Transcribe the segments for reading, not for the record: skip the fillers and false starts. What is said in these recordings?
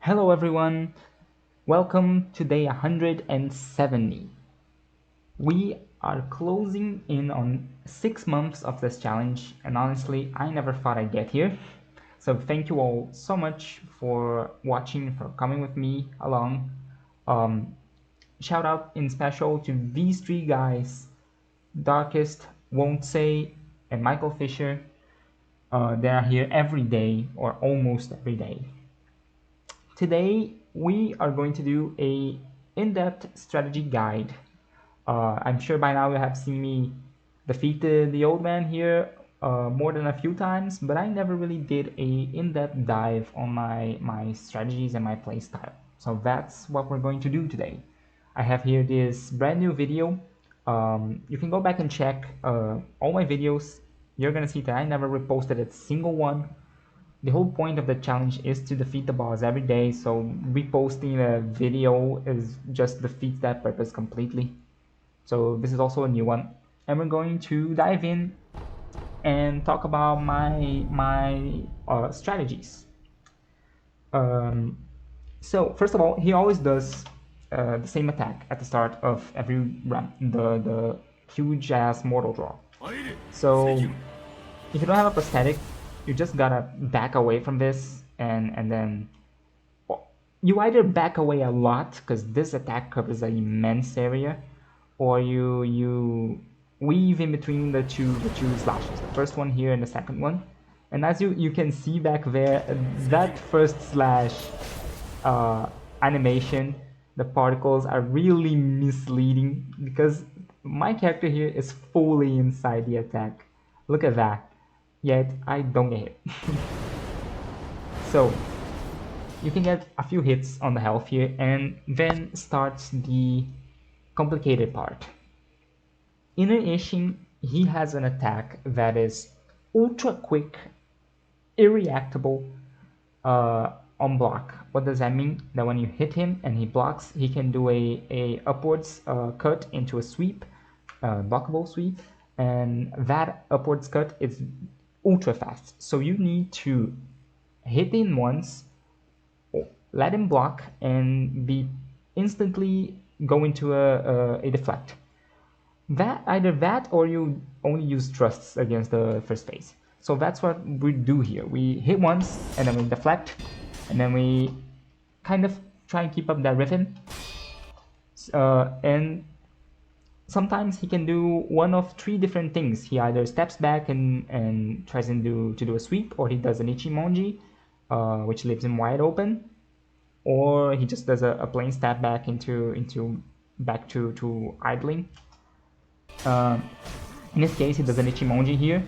Hello everyone, welcome to day 170. We are closing in on 6 months of this challenge, and honestly I never thought I'd get here. So thank you all so much for watching, for coming with me along. Um, Shout out in special to these three guys, Darkest, Won't Say, and Michael Fisher. They are here every day or almost every day. Today we are going to do a in-depth strategy guide. I'm sure by now you have seen me defeat the old man here more than a few times, but I never really did a in-depth dive on my strategies and my playstyle. So that's what we're going to do today. I have here this brand new video. You can go back and check all my videos. You're gonna see that I never reposted a single one. The whole point of the challenge is to defeat the boss every day, so reposting a video is just defeats that purpose completely. So this is also a new one, and we're going to dive in and talk about my strategies. Um, so first of all, he always does the same attack at the start of every run, the huge ass mortal draw. So if you don't have a prosthetic, you just gotta back away from this, and then you either back away a lot because this attack covers an immense area, or you weave in between the two slashes, the first one here and the second one. And as you can see back there, that first slash animation, the particles are really misleading because my character here is fully inside the attack. Look at that. Yet I don't get hit. So you can get a few hits on the health here, and then starts the complicated part. Inner Isshin, he has an attack that is ultra quick, irreactable, on block. What does that mean? That when you hit him and he blocks, he can do a upwards cut into a sweep, blockable sweep, and that upwards cut is ultra fast. So you need to hit him once, let him block, and be instantly go into a deflect. That either that or you only use thrusts against the first phase. So that's what we do here. We hit once and then we deflect, and then we kind of try and keep up that rhythm. And sometimes he can do one of three different things. He either steps back and tries to do a sweep, or he does an Ichimonji, which leaves him wide open, or he just does a plain step back into back to idling. In this case, he does an Ichimonji here,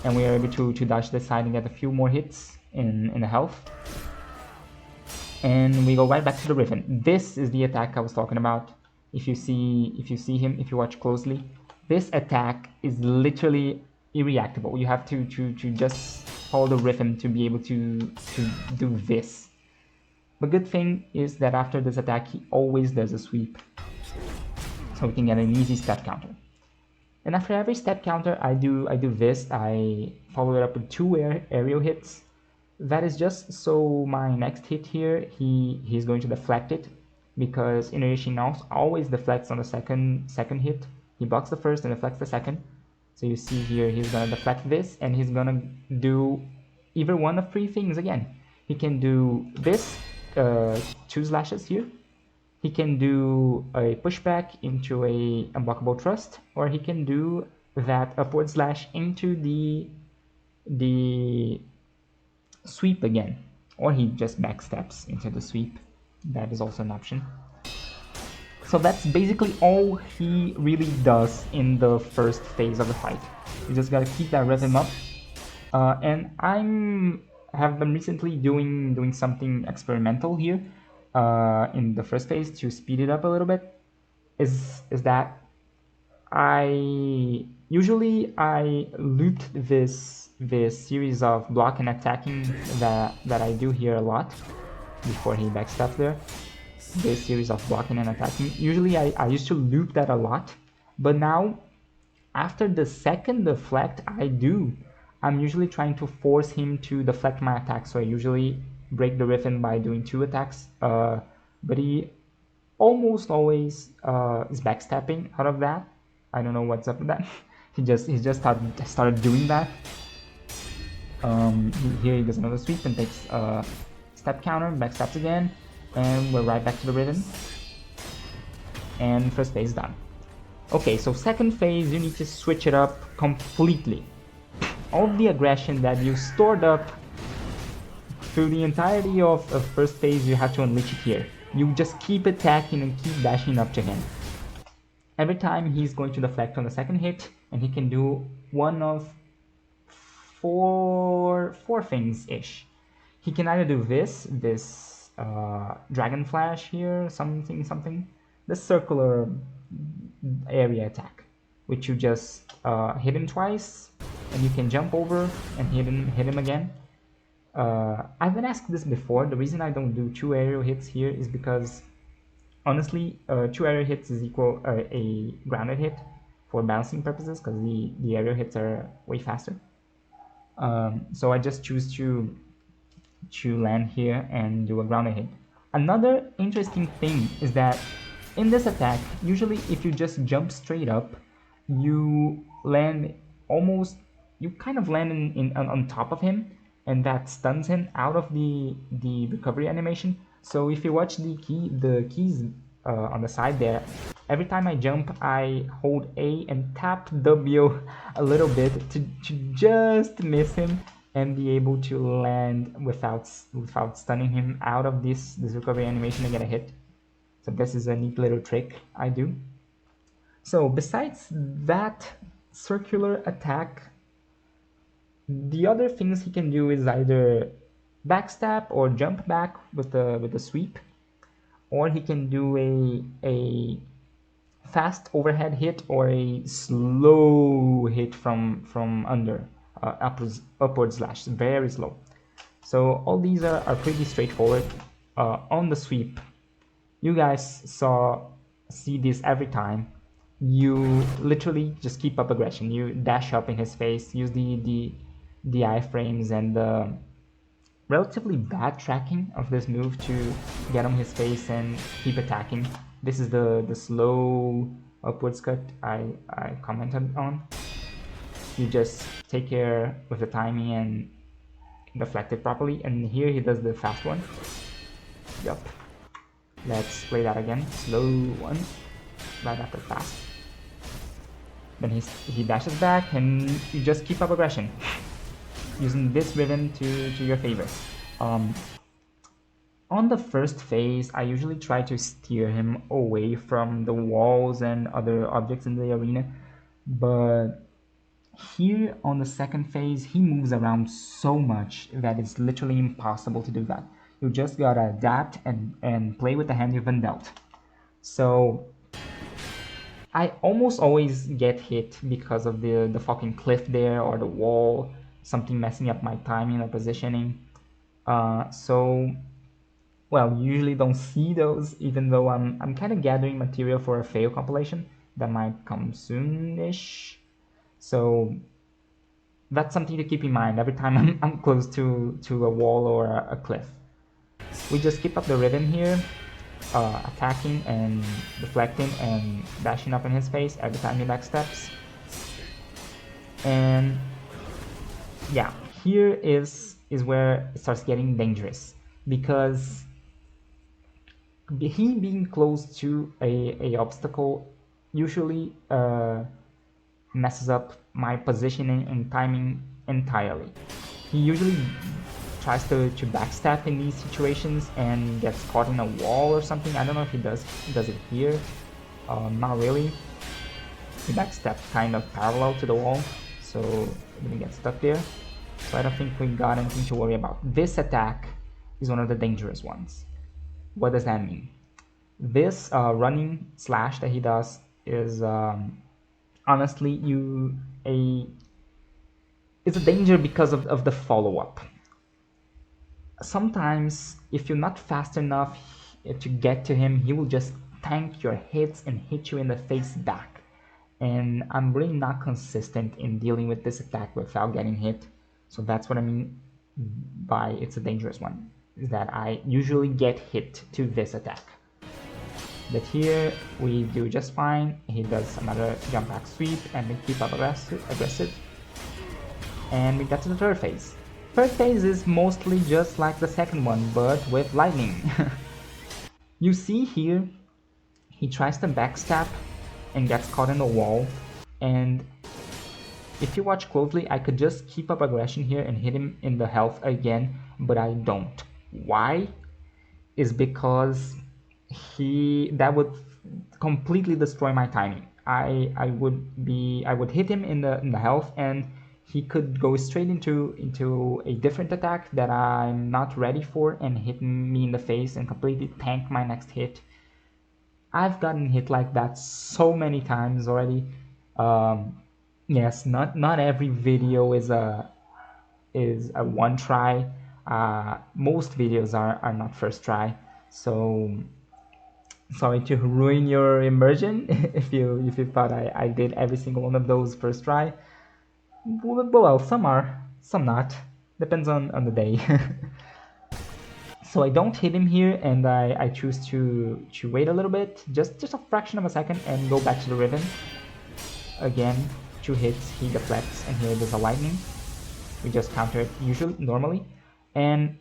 and we are able to dodge the side and get a few more hits in the health. And we go right back to the rhythm. This is the attack I was talking about. If you see him, if you watch closely, this attack is literally irreactable. You have to just follow the rhythm to be able to do this. The good thing is that after this attack, he always does a sweep, so we can get an easy step counter. And after every step counter, I do this. I follow it up with two aerial hits. That is just so my next hit here, he's going to deflect it, because Inner Isshin always deflects on the second hit. He blocks the first and deflects the second. So you see here, he's gonna deflect this, and he's gonna do either one of three things again. He can do this, two slashes here. He can do a pushback into a unblockable thrust, or he can do that upward slash into the sweep again, or he just backsteps into the sweep. That is also an option. So that's basically all he really does in the first phase of the fight. You just gotta keep that rhythm up. And have been recently doing something experimental here in the first phase to speed it up a little bit. Is that I usually loop this series of block and attacking that I do here a lot before he backsteps there. This series of blocking and attacking. Usually I used to loop that a lot, but now after the second deflect I'm usually trying to force him to deflect my attack. So I usually break the rhythm by doing 2 attacks, but he almost always is backstepping out of that. I don't know what's up with that. he just started doing that. Here he does another sweep and takes step counter, backsteps again, and we're right back to the rhythm. And first phase done. Okay, so second phase you need to switch it up completely. All the aggression that you stored up through the entirety of first phase, you have to unleash it here. You just keep attacking and keep dashing up to him. Every time he's going to deflect on the second hit, and he can do one of four things-ish. He can either do this Dragon Flash here, something, this circular area attack, which you just hit him twice, and you can jump over and hit him again. I've been asked this before. The reason I don't do 2 aerial hits here is because, honestly, 2 aerial hits is equal a grounded hit for balancing purposes, because the aerial hits are way faster. So I just choose to land here and do a grounded hit. Another interesting thing is that in this attack, usually if you just jump straight up, you land almost, you kind of land on top of him, and that stuns him out of the recovery animation. So if you watch the keys on the side there, every time I jump, I hold A and tap W a little bit to just miss him and be able to land without stunning him out of this recovery animation and get a hit. So this is a neat little trick I do. So besides that circular attack, the other things he can do is either backstab or jump back with the sweep, or he can do a fast overhead hit or a slow hit from under, upward slash, very slow. So all these are pretty straightforward. On the sweep, you guys see this every time. You literally just keep up aggression. You dash up in his face, use the iframes and the relatively bad tracking of this move to get on his face and keep attacking. This is the slow upwards cut I commented on. You just take care with the timing and deflect it properly. And here he does the fast one. Yup. Let's play that again. Slow one, right after fast. Then he dashes back, and you just keep up aggression, using this rhythm to your favor. On the first phase, I usually try to steer him away from the walls and other objects in the arena, but here on the second phase, he moves around so much that it's literally impossible to do that. You just gotta adapt and play with the hand you've been dealt. So I almost always get hit because of the fucking cliff there, or the wall, something messing up my timing or positioning. So, well, you usually don't see those, even though I'm kind of gathering material for a fail compilation that might come soonish. So that's something to keep in mind every time I'm close to a wall or a cliff. We just keep up the rhythm here, attacking and deflecting and dashing up in his face every time he backsteps. And yeah, here is where it starts getting dangerous, because he being close to a obstacle usually messes up my positioning and timing entirely. He usually tries to backstep in these situations and gets caught in a wall or something. I don't know if he does it here. Not really. He backstepped kind of parallel to the wall, so he didn't get stuck there. So I don't think we got anything to worry about. This attack is one of the dangerous ones. What does that mean? This running slash that he does is honestly it's a danger because of the follow-up. Sometimes if you're not fast enough to get to him, he will just tank your hits and hit you in the face back. And I'm really not consistent in dealing with this attack without getting hit. So that's what I mean by it's a dangerous one. is that I usually get hit to this attack. But here we do just fine. He does another jump back sweep and we keep up aggressive. And we get to the third phase. Third phase is mostly just like the second one, but with lightning. You see here, he tries to backstab and gets caught in the wall. And if you watch closely, I could just keep up aggression here and hit him in the health again, but I don't. Why? Is because that would completely destroy my timing. I would hit him in the health, and he could go straight into a different attack that I'm not ready for and hit me in the face and completely tank my next hit. I've gotten hit like that so many times already. Yes, not every video is a one try. Most videos are not first try, so sorry to ruin your immersion if you thought I did every single one of those first try. Well, some are, some not. Depends on the day. So I don't hit him here, and I choose to wait a little bit, just a fraction of a second, and go back to the ribbon. Again, 2 hits, he deflects, and here there's a lightning. We just counter it normally, and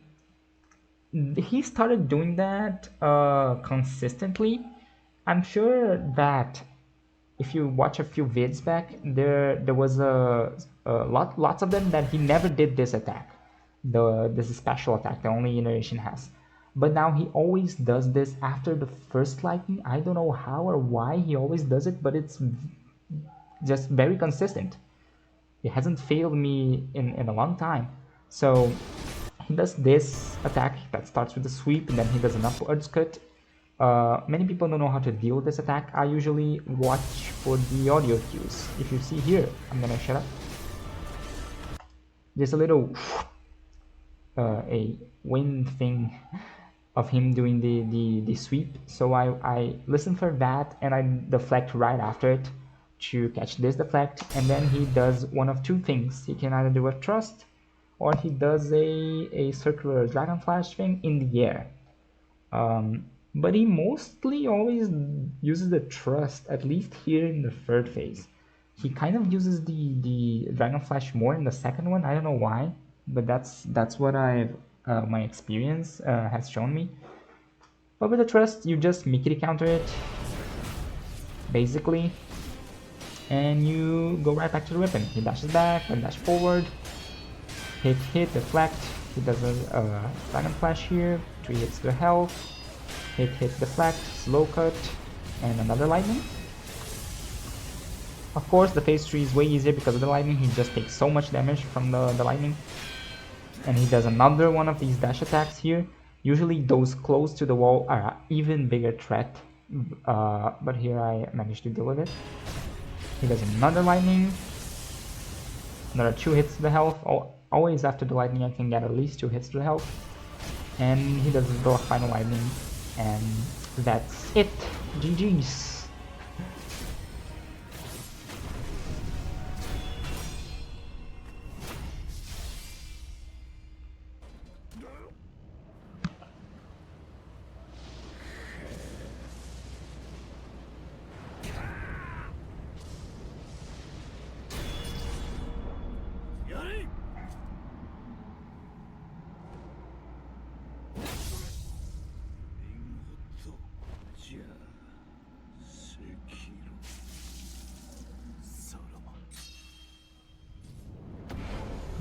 he started doing that consistently. I'm sure that if you watch a few vids back, there was lots of them that he never did this attack, this special attack that only Inner Isshin has. But now he always does this after the first lightning. I don't know how or why he always does it, but it's just very consistent. It hasn't failed me in a long time. So he does this attack that starts with a sweep, and then he does an upwards cut. Many people don't know how to deal with this attack. I usually watch for the audio cues. If you see here, I'm gonna shut up. There's a little a wind thing of him doing the sweep. So I listen for that and I deflect right after it to catch this deflect, and then he does one of two things. He can either do a thrust or he does a circular dragon flash thing in the air. But he mostly always uses the thrust, at least here in the third phase. He kind of uses the dragon flash more in the second one. I don't know why, but that's what my experience has shown me. But with the thrust, you just Mickey counter it, basically, and you go right back to the weapon. He dashes back and dash forward, hit, deflect. He does a dragon flash here, 3 hits to the health, hit, deflect, slow cut, and another lightning. Of course, the phase 3 is way easier because of the lightning. He just takes so much damage from the lightning. And he does another one of these dash attacks here. Usually those close to the wall are an even bigger threat, but here I managed to deal with it. He does another lightning, another 2 hits to the health. Always after the lightning I can get at least 2 hits to the health. And he does the final lightning, and that's it. GG's.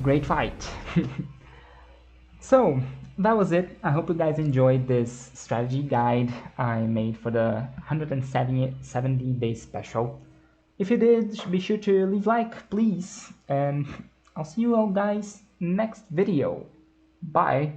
Great fight. So that was it. I hope you guys enjoyed this strategy guide I made for the 170 day special. If you did, be sure to leave a like, please, and I'll see you all guys next video. Bye.